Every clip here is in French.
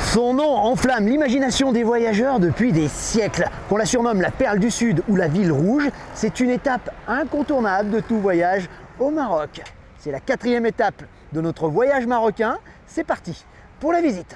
Son nom enflamme l'imagination des voyageurs depuis des siècles. Qu'on la surnomme la Perle du Sud ou la Ville Rouge, c'est une étape incontournable de tout voyage au Maroc. C'est la 4e étape de notre voyage marocain. C'est parti pour la visite.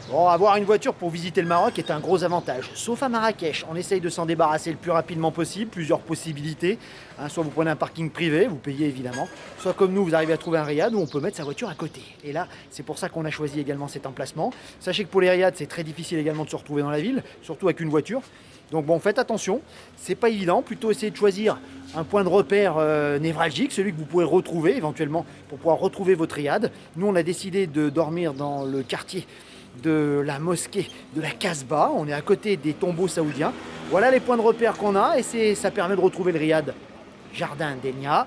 Bon, avoir une voiture pour visiter le Maroc est un gros avantage, sauf à Marrakech. On essaye de s'en débarrasser le plus rapidement possible, plusieurs possibilités. Soit vous prenez un parking privé, vous payez évidemment, soit comme nous, vous arrivez à trouver un riad où on peut mettre sa voiture à côté. Et là, c'est pour ça qu'on a choisi également cet emplacement. Sachez que pour les riads, c'est très difficile également de se retrouver dans la ville, surtout avec une voiture. Donc bon, faites attention, c'est pas évident, plutôt essayez de choisir un point de repère névralgique, celui que vous pouvez retrouver éventuellement pour pouvoir retrouver votre riad. Nous, on a décidé de dormir dans le quartier de la mosquée de la Casbah, on est à côté des tombeaux saoudiens. Voilà les points de repère qu'on a et ça permet de retrouver le riad Jardin d'Enya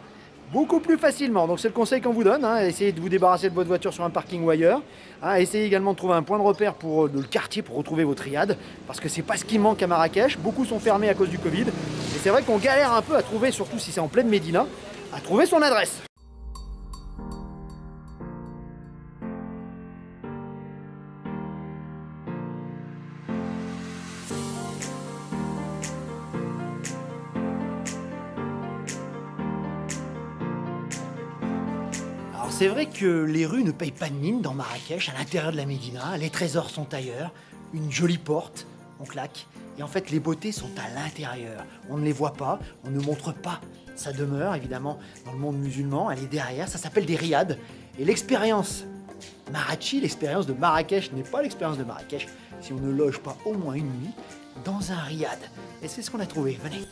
beaucoup plus facilement. Donc c'est le conseil qu'on vous donne, essayez de vous débarrasser de votre voiture sur un parking ou ailleurs. Essayez également de trouver un point de repère pour le quartier pour retrouver votre riad, parce que c'est pas ce qui manque à Marrakech, beaucoup sont fermés à cause du Covid. Et c'est vrai qu'on galère un peu à trouver, surtout si c'est en pleine Médina, à trouver son adresse. C'est vrai que les rues ne payent pas de mine dans Marrakech, à l'intérieur de la Médina, les trésors sont ailleurs, une jolie porte, on claque, et en fait les beautés sont à l'intérieur. On ne les voit pas, on ne montre pas sa demeure, évidemment, dans le monde musulman, elle est derrière, ça s'appelle des riads. Et l'expérience Marachi, l'expérience de Marrakech n'est pas l'expérience de Marrakech si on ne loge pas au moins une nuit dans un riad. Et c'est ce qu'on a trouvé, venez.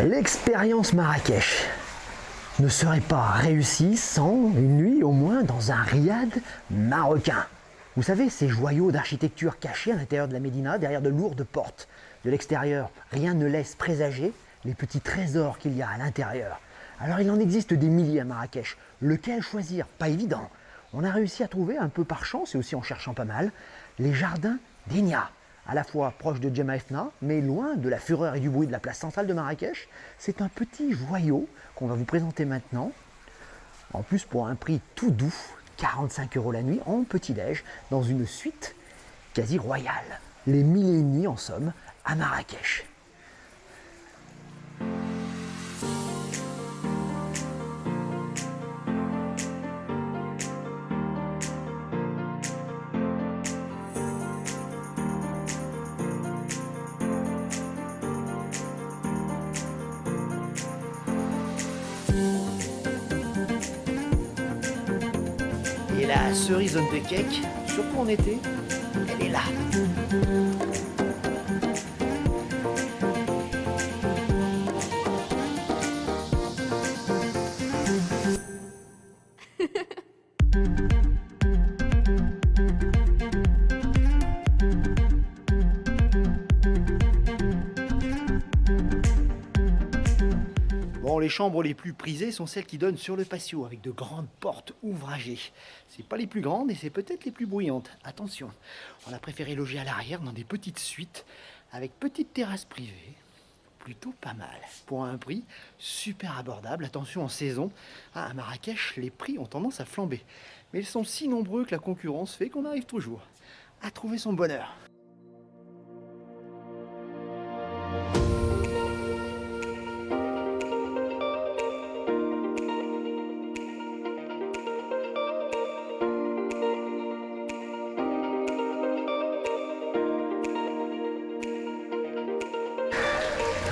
L'expérience Marrakech ne serait pas réussie sans une nuit au moins dans un riad marocain. Vous savez, ces joyaux d'architecture cachés à l'intérieur de la Médina, derrière de lourdes portes. De l'extérieur, rien ne laisse présager les petits trésors qu'il y a à l'intérieur. Alors il en existe des milliers à Marrakech. Lequel choisir? Pas évident. On a réussi à trouver un peu par chance, et aussi en cherchant pas mal, les jardins d'Enya. À la fois proche de Djemma-Efna, mais loin de la fureur et du bruit de la place centrale de Marrakech. C'est un petit joyau qu'on va vous présenter maintenant. En plus, pour un prix tout doux, 45 € la nuit, en petit-déj, dans une suite quasi royale. Les 1001 en somme, à Marrakech. Et la cerise on the cake, surtout en été, elle est là. Bon, les chambres les plus prisées sont celles qui donnent sur le patio, avec de grandes portes ouvragées. C'est pas les plus grandes et c'est peut-être les plus bruyantes. Attention, on a préféré loger à l'arrière dans des petites suites, avec petite terrasse privée, plutôt pas mal. Pour un prix super abordable, attention en saison, à Marrakech, les prix ont tendance à flamber. Mais ils sont si nombreux que la concurrence fait qu'on arrive toujours à trouver son bonheur.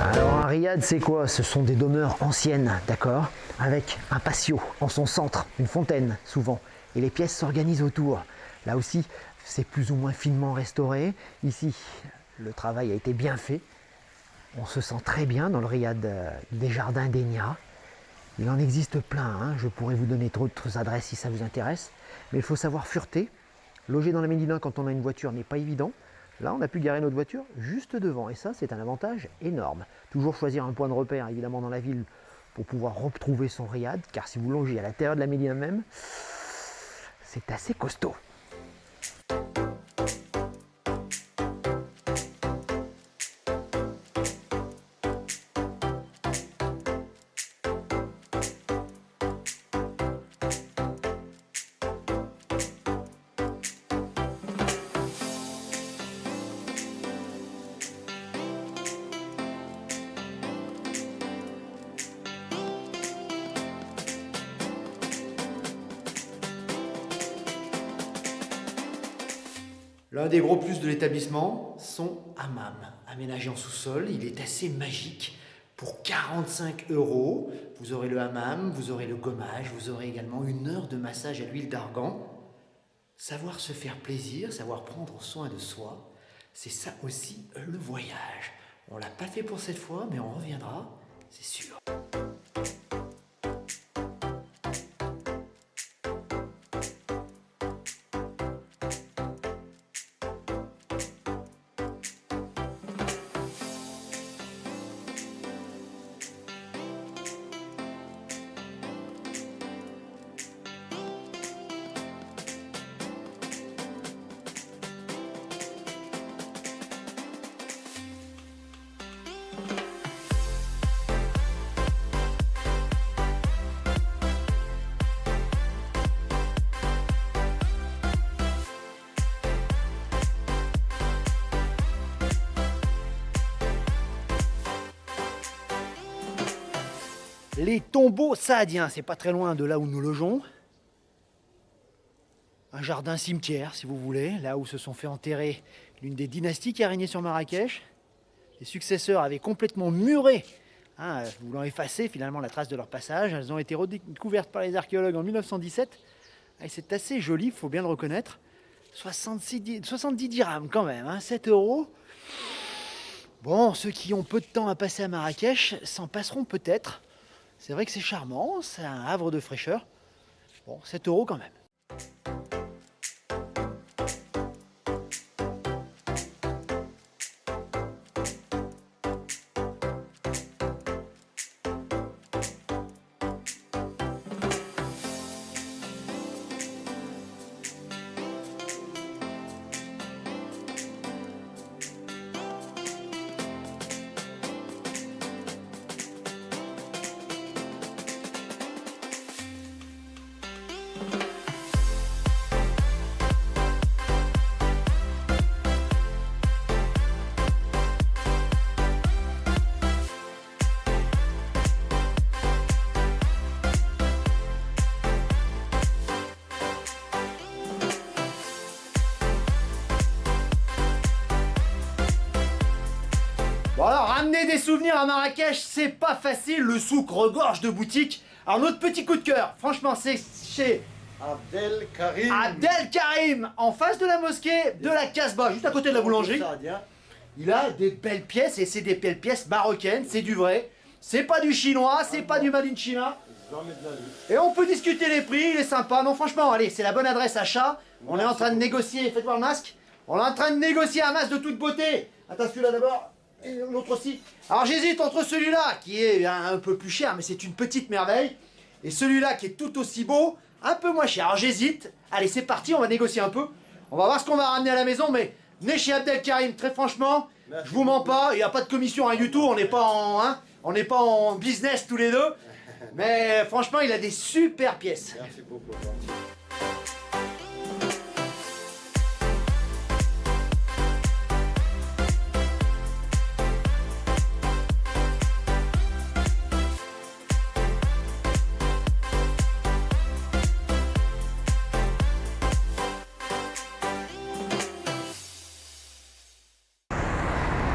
Alors un riad c'est quoi? Ce sont des demeures anciennes, d'accord? Avec un patio en son centre, une fontaine souvent, et les pièces s'organisent autour. Là aussi, c'est plus ou moins finement restauré. Ici, le travail a été bien fait. On se sent très bien dans le riad des Jardins d'Enya. Il en existe plein, hein. Je pourrais vous donner d'autres adresses si ça vous intéresse. Mais il faut savoir fureter. Loger dans la Médina quand on a une voiture n'est pas évident. Là, on a pu garer notre voiture juste devant. Et ça, c'est un avantage énorme. Toujours choisir un point de repère, évidemment, dans la ville pour pouvoir retrouver son riad. Car si vous logez à l'intérieur de la Médina même, c'est assez costaud. L'un des gros plus de l'établissement, son hammam. Aménagé en sous-sol, il est assez magique. Pour 45 €, vous aurez le hammam, vous aurez le gommage, vous aurez également 1 heure de massage à l'huile d'argan. Savoir se faire plaisir, savoir prendre soin de soi, c'est ça aussi le voyage. On l'a pas fait pour cette fois, mais on reviendra, c'est sûr. Les tombeaux saadiens, c'est pas très loin de là où nous logeons. Un jardin cimetière, si vous voulez, là où se sont fait enterrer l'une des dynasties qui a régné sur Marrakech. Les successeurs avaient complètement muré, voulant effacer finalement la trace de leur passage. Elles ont été redécouvertes par les archéologues en 1917. Et c'est assez joli, il faut bien le reconnaître. 70 dirhams quand même, 7 €. Bon, ceux qui ont peu de temps à passer à Marrakech s'en passeront peut-être. C'est vrai que c'est charmant, c'est un havre de fraîcheur. Bon, 7 € quand même. Bon alors, ramener des souvenirs à Marrakech, c'est pas facile, le souk regorge de boutiques. Alors notre petit coup de cœur, franchement, c'est chez Abdelkarim. Abdelkarim, en face de la mosquée de la Casbah, juste à côté de la boulangerie. Il a des belles pièces, et c'est des belles pièces marocaines, c'est du vrai. C'est pas du chinois, c'est pas du made in China. Et on peut discuter les prix, il est sympa. Non franchement, allez, c'est la bonne adresse achat. On est en train de négocier, faites voir le masque. On est en train de négocier un masque de toute beauté. Attends, celui-là d'abord. Et l'autre aussi. Alors j'hésite entre celui-là qui est un peu plus cher, mais c'est une petite merveille, et celui-là qui est tout aussi beau, un peu moins cher. Alors j'hésite. Allez, c'est parti, on va négocier un peu. On va voir ce qu'on va ramener à la maison, mais venez chez Abdelkarim, très franchement, Merci Je vous mens beaucoup. pas, il n'y a pas de commission à YouTube, on n'est pas en, hein, on n'est pas en business tous les deux. Mais franchement, il a des super pièces. Merci beaucoup. Gentil.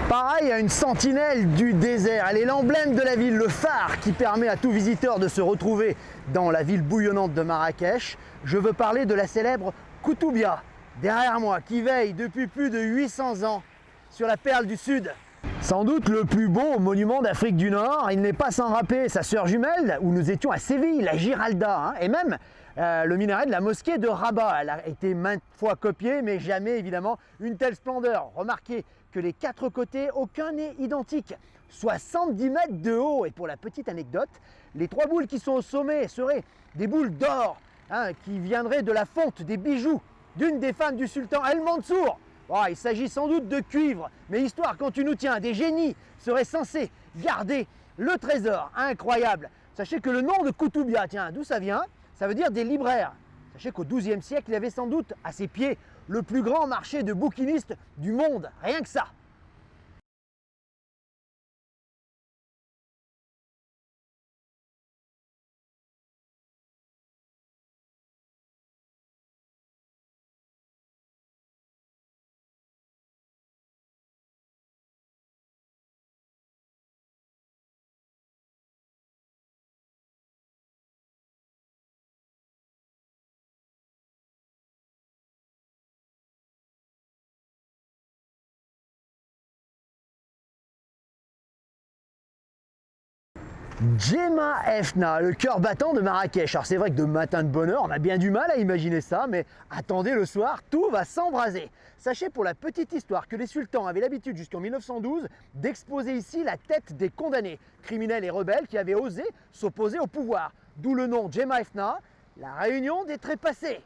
Pareil à une sentinelle du désert. Elle est l'emblème de la ville, le phare qui permet à tout visiteur de se retrouver dans la ville bouillonnante de Marrakech. Je veux parler de la célèbre Koutoubia, derrière moi, qui veille depuis plus de 800 ans sur la perle du Sud. Sans doute le plus beau monument d'Afrique du Nord. Il n'est pas sans rappeler sa sœur jumelle, où nous étions à Séville, la Giralda, hein, et même le minaret de la mosquée de Rabat. Elle a été maintes fois copiée, mais jamais évidemment une telle splendeur. Remarquez que les quatre côtés, aucun n'est identique. 70 mètres de haut. Et pour la petite anecdote, les trois boules qui sont au sommet seraient des boules d'or, hein, qui viendraient de la fonte des bijoux d'une des femmes du sultan El Mansour. Oh, il s'agit sans doute de cuivre, mais l'histoire continue, tiens, des génies seraient censés garder le trésor. Incroyable. Sachez que le nom de Koutoubia, tiens, d'où ça vient? Ça veut dire des libraires. Sachez qu'au XIIe siècle, il y avait sans doute à ses pieds le plus grand marché de bouquinistes du monde. Rien que ça. Djemma Efna, le cœur battant de Marrakech. Alors c'est vrai que de matin de bonne heure, on a bien du mal à imaginer ça, mais attendez le soir, tout va s'embraser. Sachez pour la petite histoire que les sultans avaient l'habitude jusqu'en 1912 d'exposer ici la tête des condamnés, criminels et rebelles qui avaient osé s'opposer au pouvoir. D'où le nom Djemma Efna, la réunion des trépassés.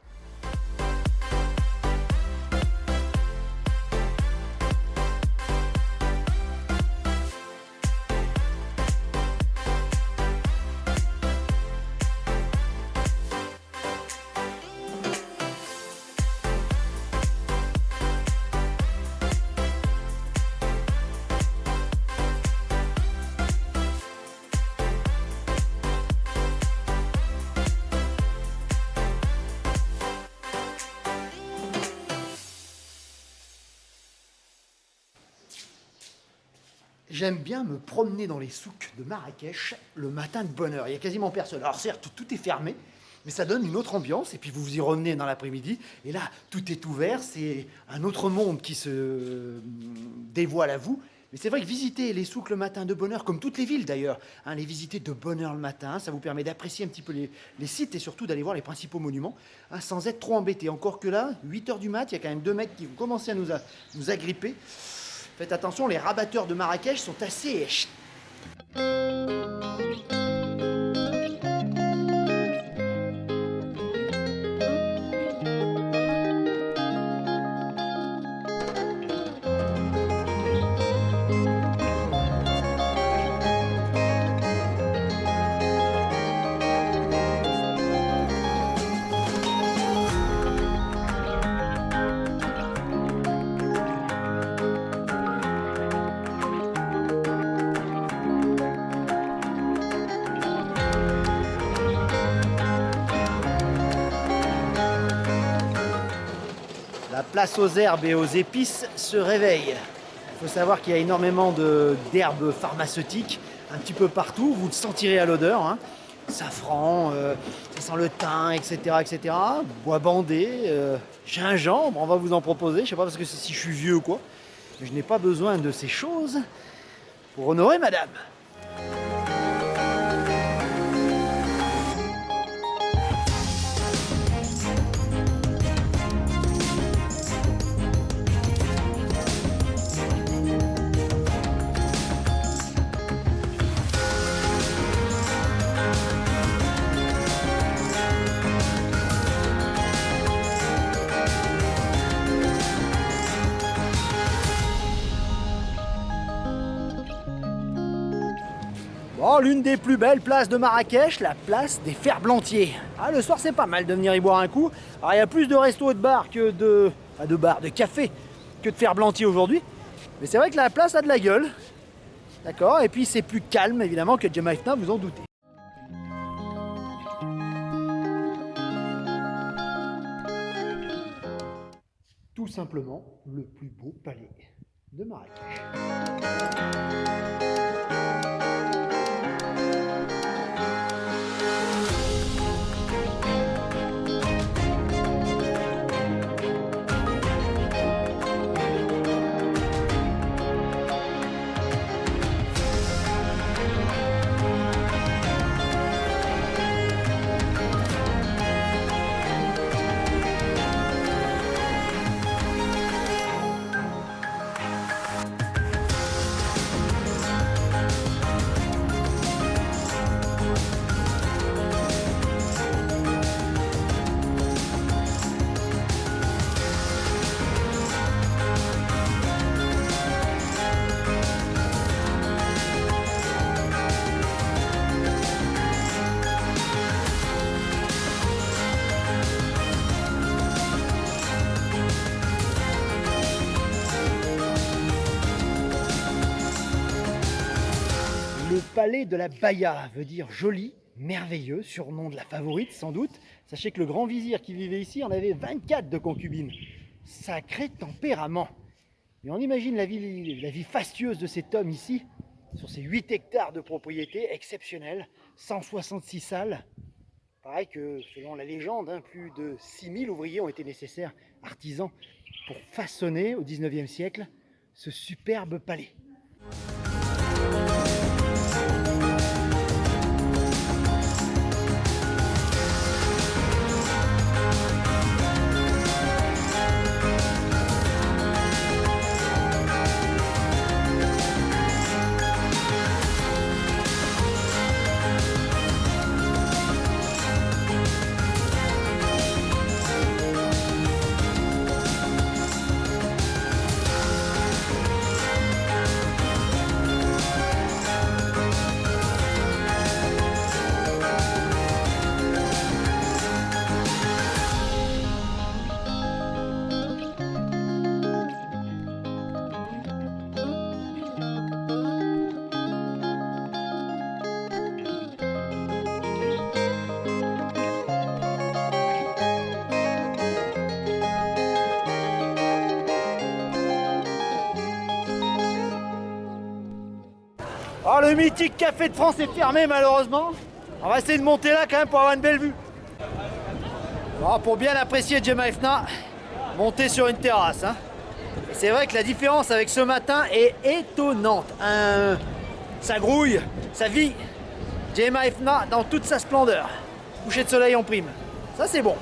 J'aime bien me promener dans les souks de Marrakech le matin de bonne heure. Il y a quasiment personne. Alors certes, tout est fermé, mais ça donne une autre ambiance. Et puis vous vous y revenez dans l'après-midi, et là, tout est ouvert. C'est un autre monde qui se dévoile à vous. Mais c'est vrai que visiter les souks le matin de bonne heure, comme toutes les villes d'ailleurs, hein, les visiter de bonne heure le matin, ça vous permet d'apprécier un petit peu les sites et surtout d'aller voir les principaux monuments, hein, sans être trop embêté. Encore que là, 8 h du mat, il y a quand même 2 mecs qui vont commencer à nous agripper. Faites attention, les rabatteurs de Marrakech sont assez... La place aux herbes et aux épices se réveille. Il faut savoir qu'il y a énormément d'herbes pharmaceutiques un petit peu partout. Vous le sentirez à l'odeur. Hein. Safran, ça sent le thym, etc., etc. Bois bandé, gingembre, on va vous en proposer. Je ne sais pas parce que si je suis vieux ou quoi. Mais je n'ai pas besoin de ces choses pour honorer madame. l'une des plus belles places de Marrakech, la place des Ferblantiers. Ah, le soir, c'est pas mal de venir y boire un coup. Alors, il y a plus de restos et de bars que de cafés que de Ferblantiers aujourd'hui. Mais c'est vrai que la place a de la gueule. D'accord, et puis c'est plus calme évidemment que Jemaa, vous en doutez. Tout simplement le plus beau palais de Marrakech. Le palais de la Baïa veut dire joli, merveilleux, surnom de la favorite sans doute. Sachez que le grand vizir qui vivait ici en avait 24 de concubines. Sacré tempérament. Mais on imagine la vie fastueuse de cet homme ici, sur ces 8 hectares de propriété exceptionnelle, 166 salles. Pareil que selon la légende, plus de 6000 ouvriers ont été nécessaires, artisans, pour façonner au 19e siècle ce superbe palais. Oh, le mythique Café de France est fermé malheureusement. On va essayer de monter là quand même pour avoir une belle vue. Bon, pour bien apprécier Jemaa, monter sur une terrasse. C'est vrai que la différence avec ce matin est étonnante. Ça grouille, ça vit. Jemaa dans toute sa splendeur. Coucher de soleil en prime. Ça c'est bon.